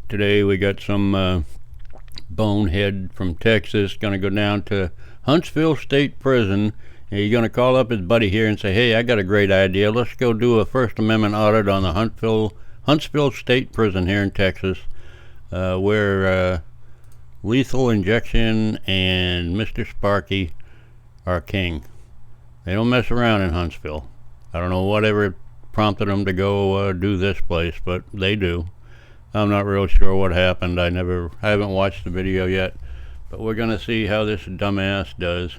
Today we got some bonehead from Texas going to go down to Huntsville State Prison, and he's going to call up his buddy here and say, hey, I got a great idea. Let's go do a First Amendment audit on the Huntsville State Prison here in Texas, where lethal injection and Mr. Sparky are king. They don't mess around in Huntsville. I don't know whatever prompted them to go do this place, but they do. I'm not real sure what happened. I haven't watched the video yet, but we're gonna see how this dumbass does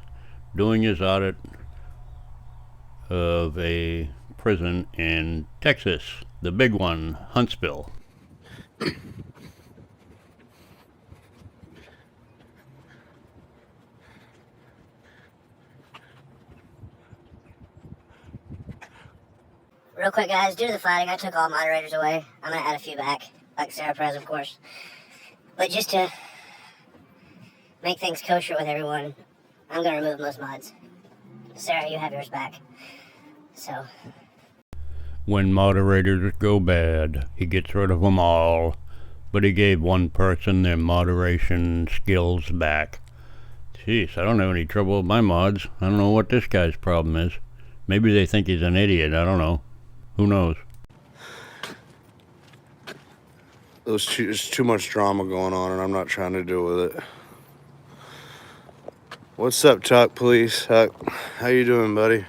doing his audit of a prison in Texas, the big one, Huntsville. Real quick, guys, due to the fighting, I took all moderators away. I'm going to add a few back, like Sarah Perez, of course. But just to make things kosher with everyone, I'm going to remove most mods. Sarah, you have yours back. So. When moderators go bad, he gets rid of them all. But he gave one person their moderation skills back. Jeez, I don't have any trouble with my mods. I don't know what this guy's problem is. Maybe they think he's an idiot. I don't know. Who knows? There's too much drama going on, and I'm not trying to deal with it. What's up, Tuck Police? How you doing, buddy?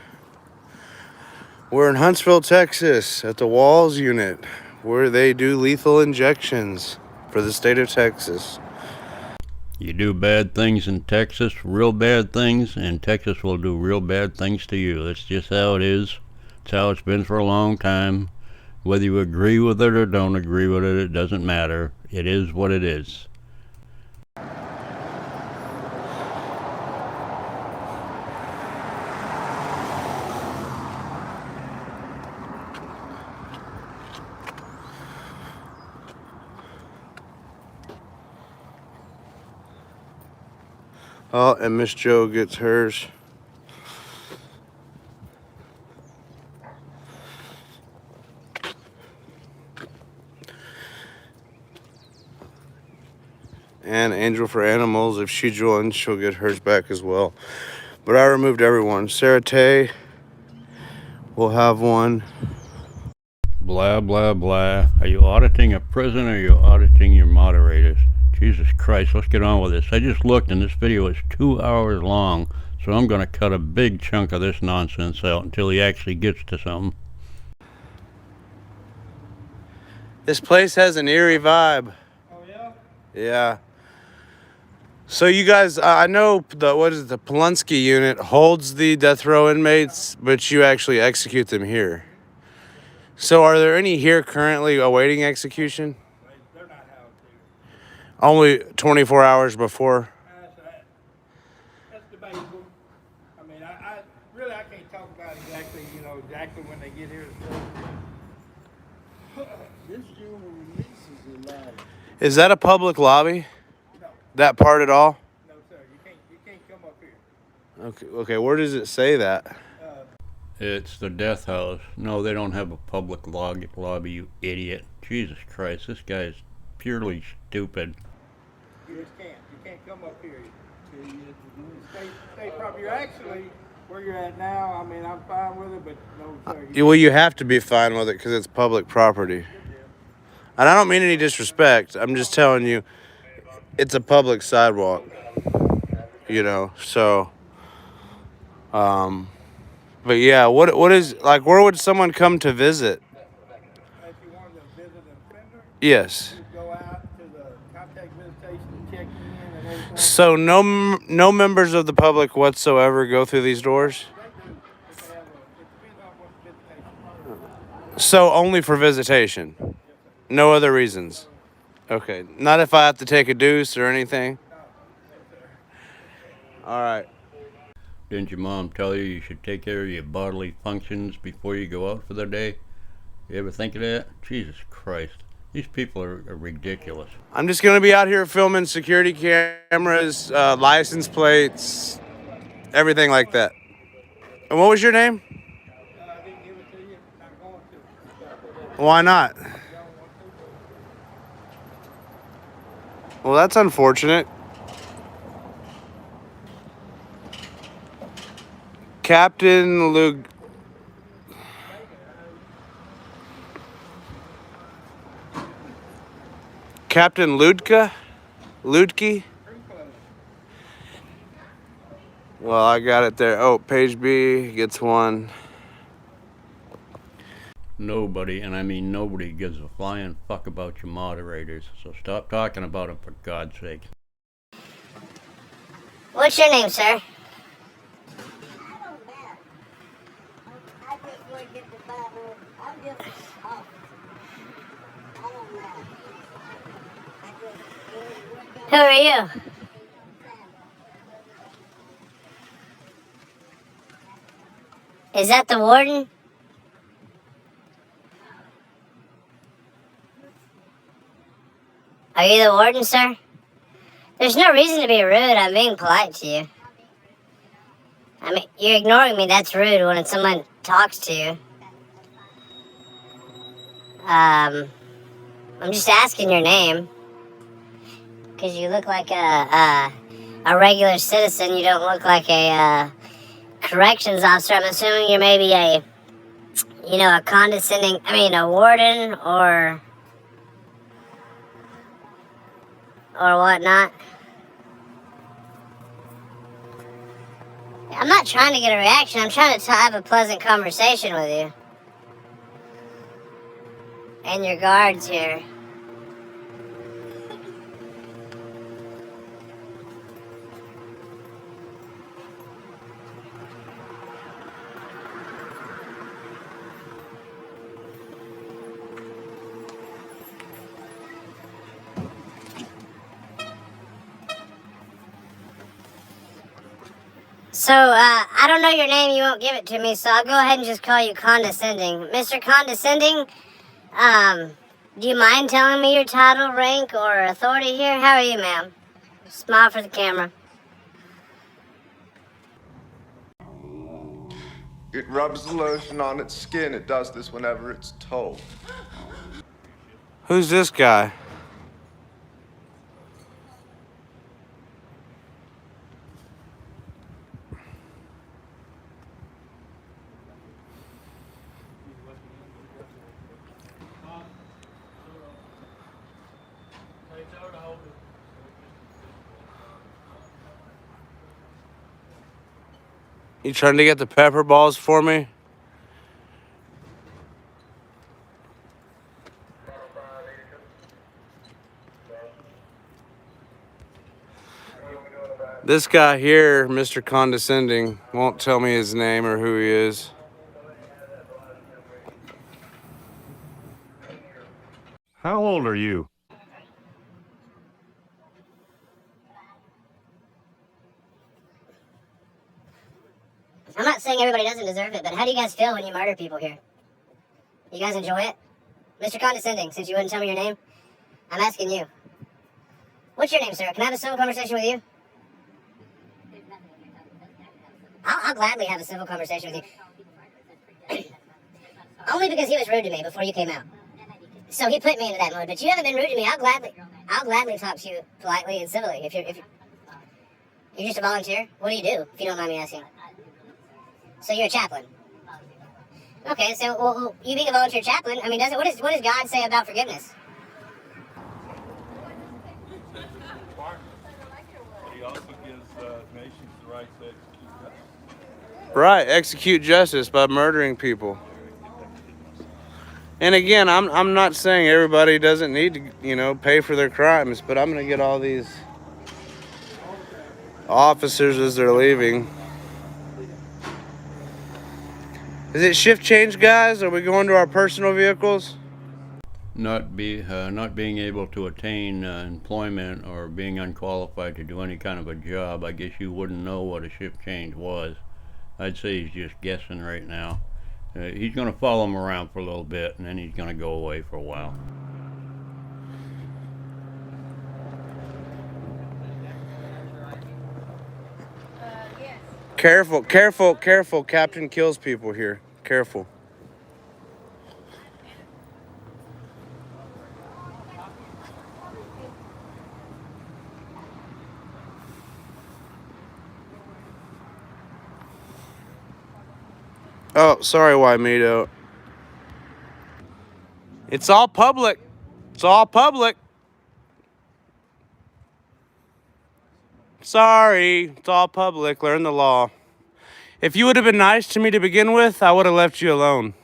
We're in Huntsville, Texas, at the Walls unit, where they do lethal injections for the state of Texas. You do bad things in Texas, real bad things, and Texas will do real bad things to you. That's just how it is. It's how it's been for a long time. Whether you agree with it or don't agree with it, it doesn't matter. It is what it is. Oh, and Miss Jo gets hers. And Angel for Animals, if she joins, she'll get hers back as well. But I removed everyone. Sarah Tay will have one. Blah, blah, blah. Are you auditing a prison or are you auditing your moderators? Jesus Christ, let's get on with this. I just looked and this video is 2 hours long, so I'm going to cut a big chunk of this nonsense out until he actually gets to something. This place has an eerie vibe. Oh, yeah? Yeah. So you guys, I know the Polunsky unit holds the death row inmates, but you actually execute them here. So are there any here currently awaiting execution? They're not housed here. Only 24 hours before? That's debatable. I mean, I really can't talk about exactly when they get here. This June releases a lot. Is that a public lobby? No. That part at all? No, sir. You can't come up here. Okay, where does it say that? It's the death house. No, they don't have a public lobby, you idiot. Jesus Christ, this guy is purely stupid. You just can't. You can't come up here. Stay proper. You're actually where you're at now. I mean, I'm fine with it, but no, sir. Well, you have to be fine with it because it's public property. And I don't mean any disrespect. I'm just telling you, it's a public sidewalk. So, but yeah, what is, like, where would someone come to visit? If you wanted to visit an offender, Yes. you go out to the contact visitation and check in and everything. So no members of the public whatsoever go through these doors? They do. If they have it depends on what visitation. So only for visitation? No other reasons? Okay. Not if I have to take a deuce or anything? All right. Didn't your mom tell you should take care of your bodily functions before you go out for the day? You ever think of that? Jesus Christ. These people are ridiculous. I'm just going to be out here filming security cameras, license plates, everything like that. And what was your name? I didn't give it to you. I'm going to. Why not? Well, that's unfortunate. Captain Luke. Captain Ludke? Ludke? Well, I got it there. Oh, page B gets one. Nobody, and I mean nobody, gives a flying fuck about your moderators. So stop talking about them, for God's sake. What's your name, sir? Who are you? Is that the warden? Are you the warden, sir? There's no reason to be rude. I'm being polite to you. I mean, you're ignoring me. That's rude when someone talks to you. I'm just asking your name. Because you look like a regular citizen. You don't look like a corrections officer. I'm assuming you're maybe a condescending, a warden or whatnot. I'm not trying to get a reaction. I'm trying to have a pleasant conversation with you. And your guards here. So, I don't know your name, you won't give it to me, so I'll go ahead and just call you Condescending. Mr. Condescending, do you mind telling me your title, rank, or authority here? How are you, ma'am? Smile for the camera. It rubs the lotion on its skin. It does this whenever it's told. Who's this guy? You trying to get the pepper balls for me? This guy here, Mr. Condescending, won't tell me his name or who he is. How old are you? I'm not saying everybody doesn't deserve it, but how do you guys feel when you murder people here? You guys enjoy it? Mr. Condescending, since you wouldn't tell me your name, I'm asking you. What's your name, sir? Can I have a civil conversation with you? I'll gladly have a civil conversation with you. Only because he was rude to me before you came out. So he put me into that mode, but you haven't been rude to me. I'll gladly talk to you politely and civilly. If you're just a volunteer, what do you do, if you don't mind me asking? So you're a chaplain. Okay, so well, you being a volunteer chaplain, what does God say about forgiveness? He also gives nations the right to execute justice. Right, execute justice by murdering people. And again, I'm not saying everybody doesn't need to, pay for their crimes, but I'm gonna get all these officers as they're leaving. Is it shift change, guys? Are we going to our personal vehicles? Not being able to attain employment or being unqualified to do any kind of a job, I guess you wouldn't know what a shift change was. I'd say he's just guessing right now. He's going to follow him around for a little bit, and then he's going to go away for a while. Careful, careful, careful. Captain kills people here. Careful. Oh, sorry, Wymito. It's all public. It's all public. Sorry, it's all public. Learn the law. If you would have been nice to me to begin with, I would have left you alone.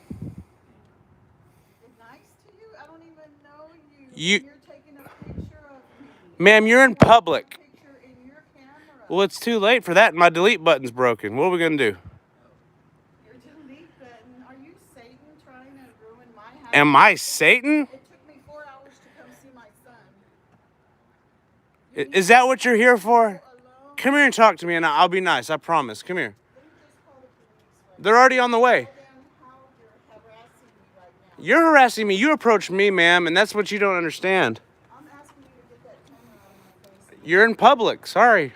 Nice to you? I don't even know you. You, You're taking a picture of me. ma'am, you're in public. Picture in your camera. Well, it's too late for that. My delete button's broken. What are we gonna do? Your delete button. Are you Satan trying to ruin my house? Am I Satan? It took me 4 hours to come see my son. Is that what you're here for? Alone. Come here and talk to me, and I'll be nice. I promise. Come here. They're already on the way. Tell them how you're harassing me right now. You're harassing me. You approached me, ma'am, and that's what you don't understand. I'm asking you to get that camera out of my face. You're in public. Sorry.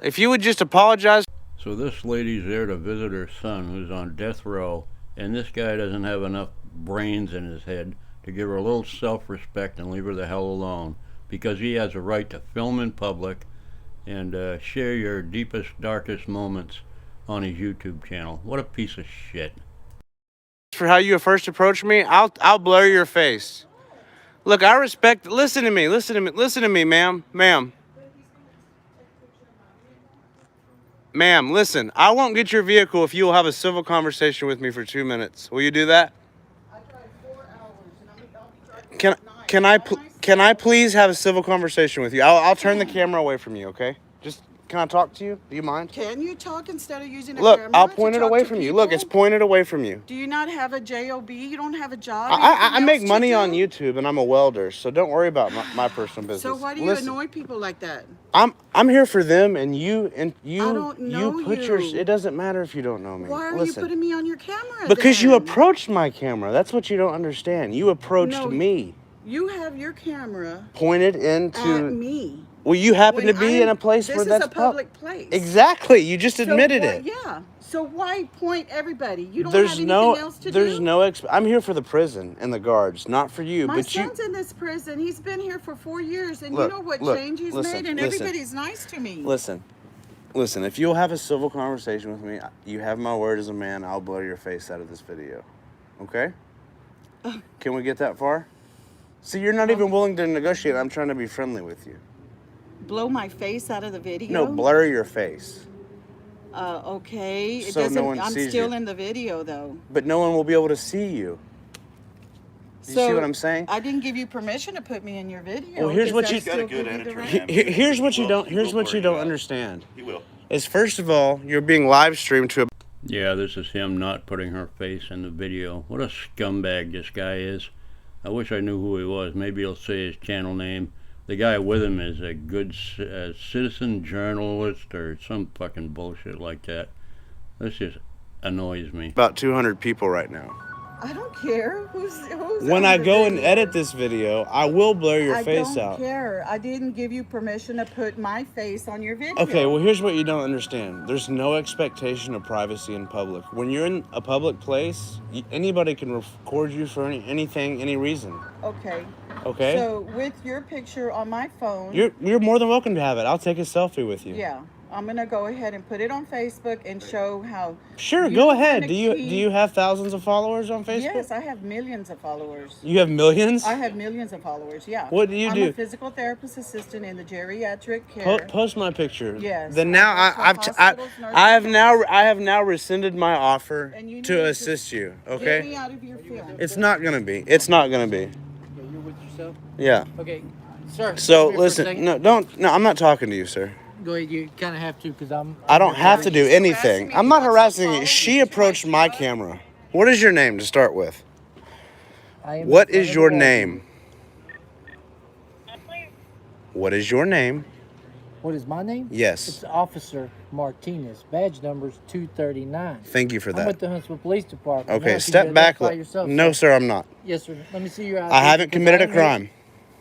If you would just apologize. So this lady's there to visit her son who's on death row, and this guy doesn't have enough brains in his head to give her a little self-respect and leave her the hell alone, because he has a right to film in public and share your deepest, darkest moments on his YouTube channel. What a piece of shit. For how you first approached me, I'll blur your face. Look, I respect. Listen to me, ma'am. Ma'am, listen. I won't get your vehicle if you will have a civil conversation with me for 2 minutes. Will you do that? I drive 4 hours and I'll be driving at night. Can I please have a civil conversation with you? I'll turn the camera away from you, okay? Just can I talk to you? Do you mind? Can you talk instead of using a Look, camera? I'll to point it talk away to from you. people? Look, it's pointed away from you. Do you not have a job? You don't have a job? I Anything make else money to on do? YouTube, and I'm a welder, so don't worry about my personal business. So why do you Listen, annoy people like that? I'm here for them, and you don't know you put your. you. It doesn't matter if you don't know me. Why are Listen, you putting me on your camera because you then? approached my camera. That's what you don't understand. You approached No, me. You have your camera Pointed at into. me. Well, you happen When to be in a place this where is that's a public place. Exactly. You just So admitted why- it. Yeah. So why point everybody? You don't There's have anything no. else to There's do? no. I'm here for the prison and the guards, not for you. My but you. son's in this prison. He's been here for 4 years, and Look, you know what look, change he's listen, made, and listen. everybody's nice to me. Listen, if you'll have a civil conversation with me, you have my word as a man, I'll blur your face out of this video. Okay? Can we get that far? See, you're not even willing to negotiate. I'm trying to be friendly with you. Blow my face out of the video? No, blur your face. Okay. It So no doesn't. one I'm sees still you. in the video though. But no one will be able to see you. Do you see what I'm saying? I didn't give you permission to put me in your video. Well, here's Does what that you- still Got a good give you the editor, right? man. Here's what you don't. He Here's will what you blur don't out. understand. He will. Is first of all, you're being live streamed to a. Yeah, this is him not putting her face in the video. What a scumbag this guy is. I wish I knew who he was. Maybe he'll say his channel name. The guy with him is a good citizen journalist or some fucking bullshit like that. This just annoys me. About 200 people right now. I don't care. Who's When on I the go and video? edit this video, I will blur your face I don't out. care. I didn't give you permission to put my face on your video. Okay, well, here's what you don't understand. There's no expectation of privacy in public. When you're in a public place, anybody can record you for anything, any reason. Okay. Okay? So with your picture on my phone. You're more than welcome to have it. I'll take a selfie with you. Yeah. I'm gonna go ahead and put it on Facebook and show how. Sure, you go wanna ahead. Do keep- you have thousands of followers on Facebook? Yes, I have millions of followers. You have millions? I have millions of followers. Yeah. What do you I'm do? a physical therapist assistant in the geriatric care. Post my picture. Yes, Then I now work for hospitals, I have now rescinded my offer And you need to to assist you. Get Okay? me out of your film. It's not gonna be. It's not gonna be. Yeah, you're with yourself? Yeah. Okay, sir. So come here for a listen. second. No. I'm not talking to you, sir. Go ahead, you kind of have to because I'm. I don't have to do He's harassing anything. me. I'm He not wants to harassing follow you. me She to approached my camera. camera. What is your name to start with? I am What in front is of your the name? What is your name? What is my name? Yes. It's Officer Martinez. Badge number's 239. Thank you for I'm that. with the Huntsville Police Department. Now, Okay, can you step back. identify yourself, No, sir, I'm not. Yes, sir. Let me see your ID. I haven't because committed I a am here- crime.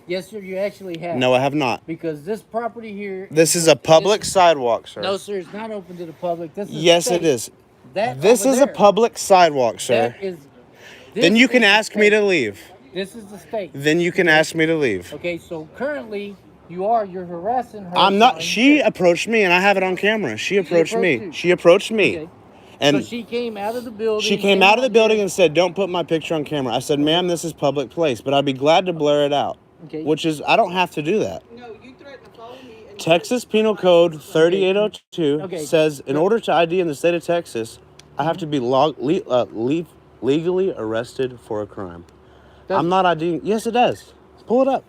Yes, sir. You actually have. No, I have not. Because this property here. This is a public sidewalk, sir. No, sir. It's not open to the public. This is. Yes, state. it is. That This over is a there, public sidewalk, sir. That is. Then this you can is the ask me state. to leave. This is the state. Then you can ask me to leave. Okay, so currently you're harassing her. I'm not. son. She approached me, and I have it on camera. She approached approached me. you. She approached me. Okay. And so she came out of the building. she came out of the building and said, "Don't put my picture on camera." I said, "Ma'am, this is public place, but I'd be glad to blur it out." Okay. Which is, I don't have to do that. No, you threatened to follow me. And Texas Penal Code 3802 says, in order to ID in the state of Texas, I have to be legally arrested for a crime. I'm not IDing. Yes, it does. Pull it up.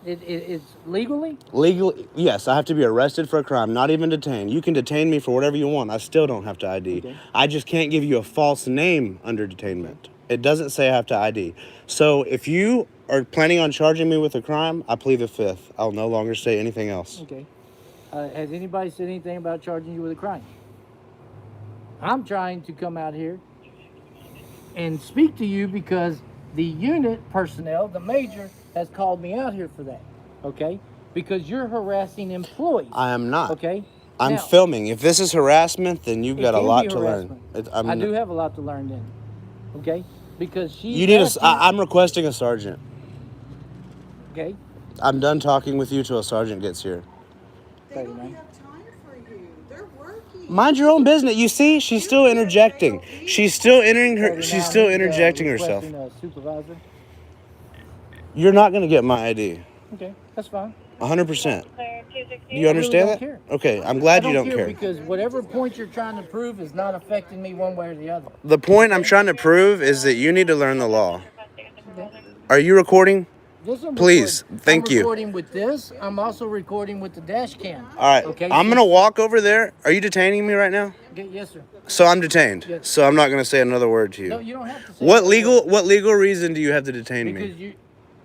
It's legally? Legally, yes, I have to be arrested for a crime, not even detained. You can detain me for whatever you want. I still don't have to ID. Okay. I just can't give you a false name under detainment. It doesn't say I have to ID. So if you are planning on charging me with a crime, I plead the fifth. I'll no longer say anything else. Okay. Has anybody said anything about charging you with a crime? I'm trying to come out here and speak to you because the unit personnel, the major, has called me out here for that. Okay? Because you're harassing employees. I am not. Okay? I'm Now, filming. If this is harassment, then you've it got a can lot be to learn. harassment. I do have a lot to learn then. Okay? Because she. You need I'm requesting a sergeant. Okay? I'm done talking with you till a sergeant gets here. they don't have time for you. They're working. Mind your own business. You see, she's still interjecting. She's still entering her. She's still interjecting herself. A supervisor. You're not gonna get my ID. Okay, that's fine. 100%. Do you understand that? Care. Okay, I'm glad I you don't care. Because whatever point you're trying to prove is not affecting me one way or the other. The point I'm trying to prove is that you need to learn the law. Are you recording? Please, thank you. I'm recording with this. I'm also recording with the dash cam. All right, Okay. I'm gonna walk over there. Are you detaining me right now? Okay, yes, sir. So I'm detained. Yes. So I'm not gonna say another word to you. No, you don't have to say What that. legal reason do you have to detain me? Because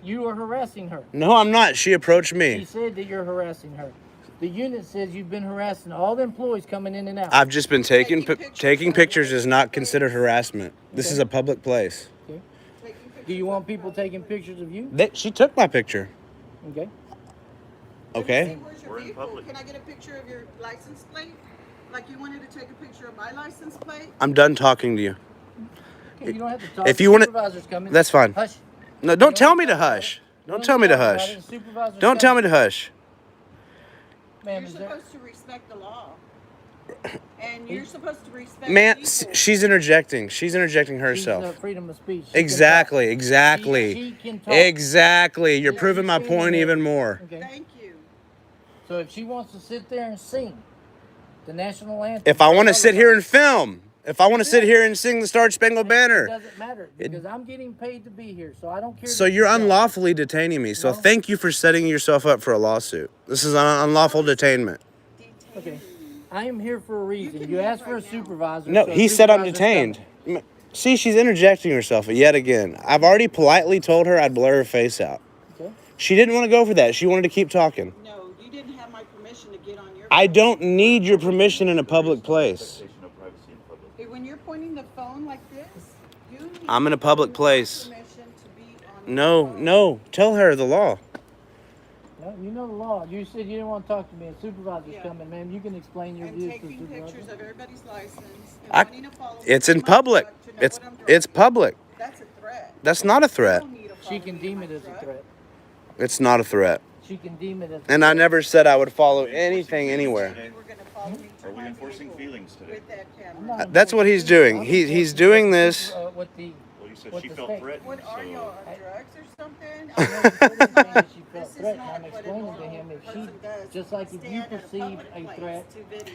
you are harassing her. No, I'm not. She approached She me. said that you're harassing her. The unit says you've been harassing all the employees coming in and out. I've just been taking pictures is not considered harassment. This is a public place. Okay. Do you want people taking pictures of you? She took my picture. Okay. Okay. Where's your vehicle? Can I get a picture of your license plate? Like you wanted to take a picture of my license plate? I'm done talking to you. Okay, you don't have to talk. If you want Supervisor's coming. that's fine. Hush. No, don't tell me to hush. Don't tell me to hush. Don't tell me to hush. Ma'am, You're is there? supposed to respect the law. And you're supposed to respect Man, people. she's interjecting. She's interjecting herself. She's, freedom of speech. She can Exactly, talk. exactly. She can talk. Exactly. You're Yeah, proving she's my standing point there. even more. Okay. Thank you. So if she wants to sit there and sing the national anthem, If I want to sit here and film, if I want to sit here and sing the Star Spangled it Banner, doesn't matter because I'm getting paid to be here, so I don't care. so that you're don't. unlawfully detaining me. So No. thank you for setting yourself up for a lawsuit. This is an unlawful detainment. Okay. I am here for a reason. You asked for a supervisor. No, so he said I'm supervisor's detained. coming. See, she's interjecting herself yet again. I've already politely told her I'd blur her face out. Okay. She didn't want to go for that. She wanted to keep talking. No, you didn't have my permission to get on your I don't need your permission in a public place. Hey, when you're pointing the phone like this, you need I'm in a public place. permission to be on No, the phone. no. Tell her the law. No, you know the law. You said you didn't want to talk to me. A supervisor's Yeah. coming, ma'am. You can explain your I'm views to the taking supervisor. pictures of everybody's license and I- wanting to follow me It's to in my public. truck to know It's what I'm driving. it's public. That's a threat. That's not a threat. You don't need to She follow can me deem in it my as a truck. threat. It's not a threat. She can deem it as a And I threat. never said I would follow anything anywhere. You were gonna follow me to Are we my enforcing vehicle feelings today? with that I'm camera. not That's what he's doing. He's doing this. What the Well, you said What she the felt state- threatened, What are you so... on drugs or something? I know the certain thing that she felt This is threatened. not I'm what a explaining to normal him if she, person does. just like if you Stand at a perceive public a place threat, to videotape.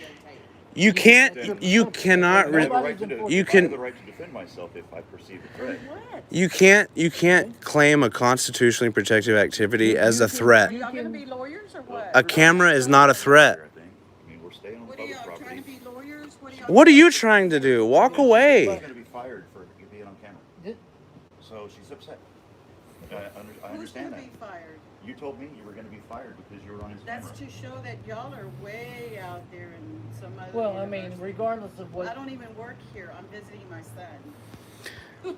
You can't. You cannot. I have the Nobody's right to enforcing- You I can- have the right to defend myself if I perceive a threat. What? You can't claim a constitutionally protected activity as a Are threat. y'all gonna be lawyers or what? A camera is not a threat. I think. I mean, we're staying on What are public y'all trying property. to be lawyers? What are y'all? What are you trying to do? Walk She's away. going to be fired for being on camera. Thi- So she's upset. I Who's understand gonna that. be fired? You told me you were going to be fired because you were on his That's camera. to show that y'all are way out there in some other. well, I mean, universe. regardless of I what, don't even work here. I'm visiting my son.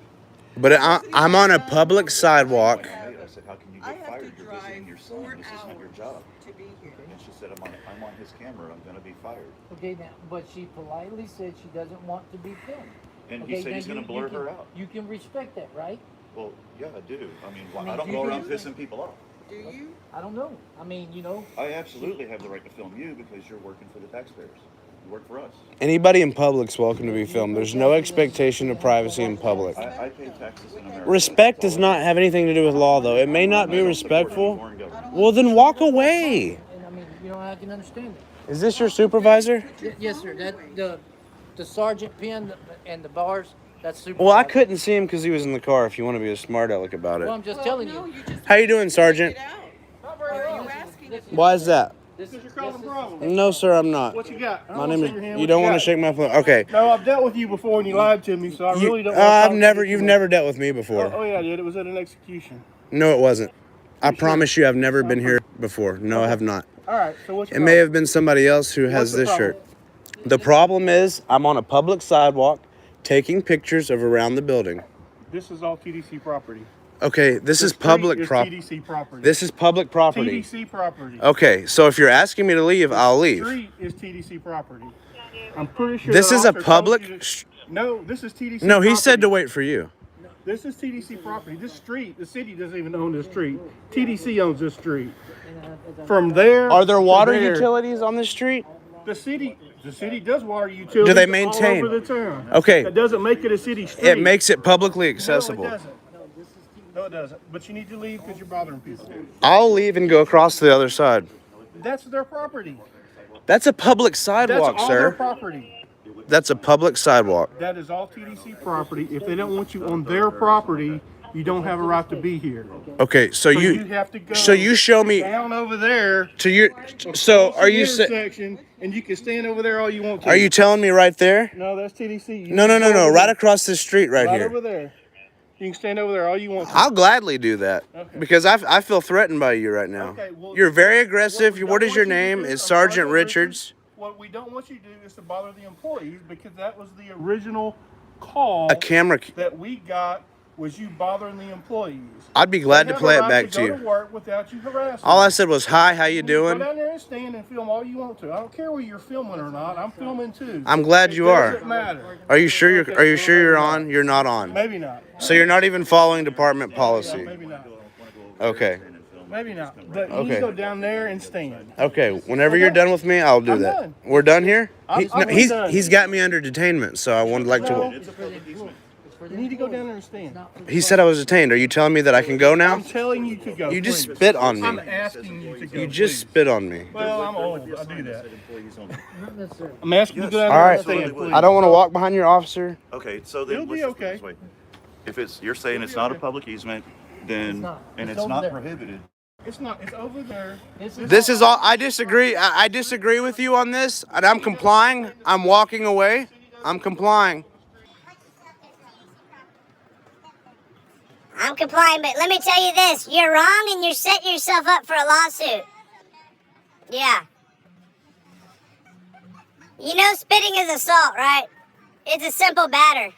But I'm on a public sidewalk. I said, how can you I get have fired? to You're drive visiting your 4 son. This isn't your hours job. to be here. And she said, I'm on his camera. I'm going to be fired. okay, now, but she politely said she doesn't want to be filmed. And Okay, he said now he's going to you blur can- her out. You can respect that, right? Well, yeah, I do. I mean, I mean, I don't you go do- around pissing people off. Do you? I don't know. I mean, you know, I absolutely have the right to film you because you're working for the taxpayers. work for us. Anybody in public's welcome to be filmed. There's no expectation of privacy in public. I pay taxes in America. Respect does not have anything to do with law, though. It may not be respectful. Well, then walk away. And I mean, you know, I can understand it. Is this your supervisor? Yes, sir. That the sergeant pin and the bars. That's super. Well, I couldn't see him because he was in the car. If you want to be a smart aleck about Well, it. I'm just telling you. How you doing, Sergeant? Why is that? This is You're causing problems. No, sir, I'm not. What you got? My name is. You don't want to shake my phone. Okay. No, I've dealt with you before and you lied to me, so I really don't. I've never. You've never dealt with me before. Oh yeah, I did. It was at an execution. No, it wasn't. I promise you, I've never been here before. No, I have not. All right. So what's It may have been somebody else who has this shirt. The problem is, I'm on a public sidewalk taking pictures of around the building. This is all TDC property. Okay, this is public property. TDC property. This is public property. TDC property. Okay, so if you're asking me to leave, I'll leave. Street is TDC property. I'm pretty sure. This the is a officer told public. you to- No, this is TDC. No, he property. said to wait for you. This is TDC property. This street, the city doesn't even own this street. TDC owns this street. From there. Are there to water there, utilities on this street? The city does water utilities. Do they maintain? All over the town. Okay. That doesn't make it a city street. It makes it publicly accessible. No, it doesn't. No, it doesn't. But you need to leave because you're bothering people. I'll leave and go across to the other side. That's their property. That's a public sidewalk, That's all their sir. property. That's a public sidewalk. That is all TDC property. If they don't want you on their property, you don't have a right to be here. Okay, so you have to go. So you show me down over there. to your. So are you Intersection, and you can stand over there all you want to. Are you telling me right there? No, that's TDC. No. Right across the street, right Right here. over there. You can stand over there all you want to. I'll gladly do that because I feel threatened by you right now. Okay, well, You're very aggressive. What is your want you to name? do Is is Sergeant bother Richards? What we don't want you to do is to bother the employees because that was the original call. A camera. That we got was you bothering the employees. I'd be glad They to have play a it right back to go you. To work without you harassing All I them. said was, "Hi, how you Go doing?" down there and stand and film all you want to. I don't care whether you're filming or not. I'm filming too. I'm glad you are. Doesn't matter. Are you sure you're on? You're not on. Maybe not. So you're not even following department policy. Maybe not. Okay. Maybe not. But you need to go down there and stand. Okay. Whenever you're done with me, I'll do I'm that. done. We're done here. I'm done. He's got me under detainment, so I would like No, to. you need to go down there and stand. He said I was detained. Are you telling me that I can go now? I'm telling you to go. You just please. spit on I'm me. asking you to go. You just please. spit on me. Well, I'm old. I do that. Not necessarily. I'm asking you to go down All there right. and stand, please. I don't want to walk behind your officer. Okay, so then You'll be let's just put it okay. this way. If it's you're saying it's not a public easement, then It's not. and It's it's over not there. prohibited. It's not. It's over there. This is all. I disagree. I disagree with you on this, and I'm complying. I'm walking away. I'm complying. I'm complying, but let me tell you this. You're wrong and you're setting yourself up for a lawsuit. Yeah. You know spitting is assault, right? It's a simple batter.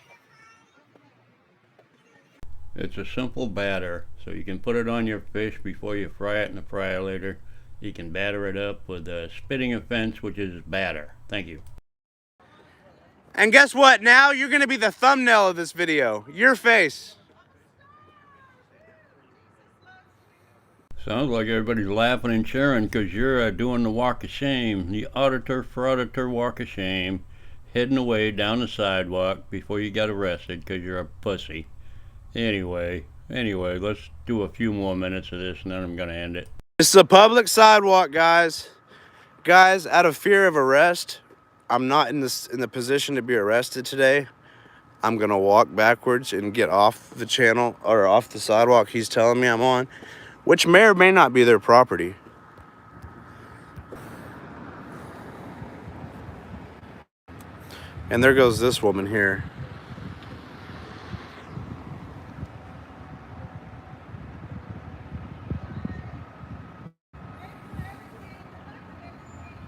It's a simple batter, so you can put it on your fish before you fry it in the fryer later. You can batter it up with a spitting offense, which is batter. Thank you. And guess what? Now you're going to be the thumbnail of this video. Your face. Sounds like everybody's laughing and cheering because you're doing the walk of shame, the auditor, frauditor walk of shame, heading away down the sidewalk before you got arrested because you're a pussy. Anyway, let's do a few more minutes of this and then I'm going to end it. This is a public sidewalk, guys. Guys, out of fear of arrest, I'm not in the position to be arrested today. I'm going to walk backwards and get off the channel or off the sidewalk he's telling me I'm on, which may or may not be their property. And there goes this woman here.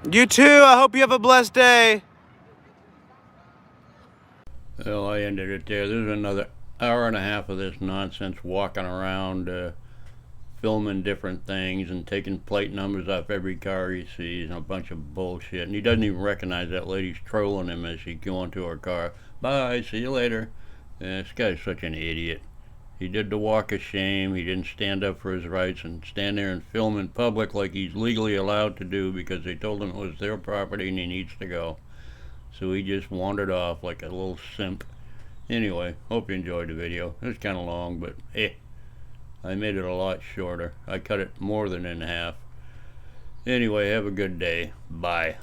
You too. I hope you have a blessed day. Well, I ended it there. There's another hour and a half of this nonsense walking around, filming different things and taking plate numbers off every car he sees and a bunch of bullshit. And he doesn't even recognize that lady's trolling him as she go into her car. Bye, see you later. This guy's such an idiot. He did the walk of shame. He didn't stand up for his rights and stand there and film in public like he's legally allowed to do because they told him it was their property and he needs to go. So he just wandered off like a little simp. Anyway, hope you enjoyed the video. It was kind of long, but I made it a lot shorter. I cut it more than in half. Anyway, have a good day. Bye.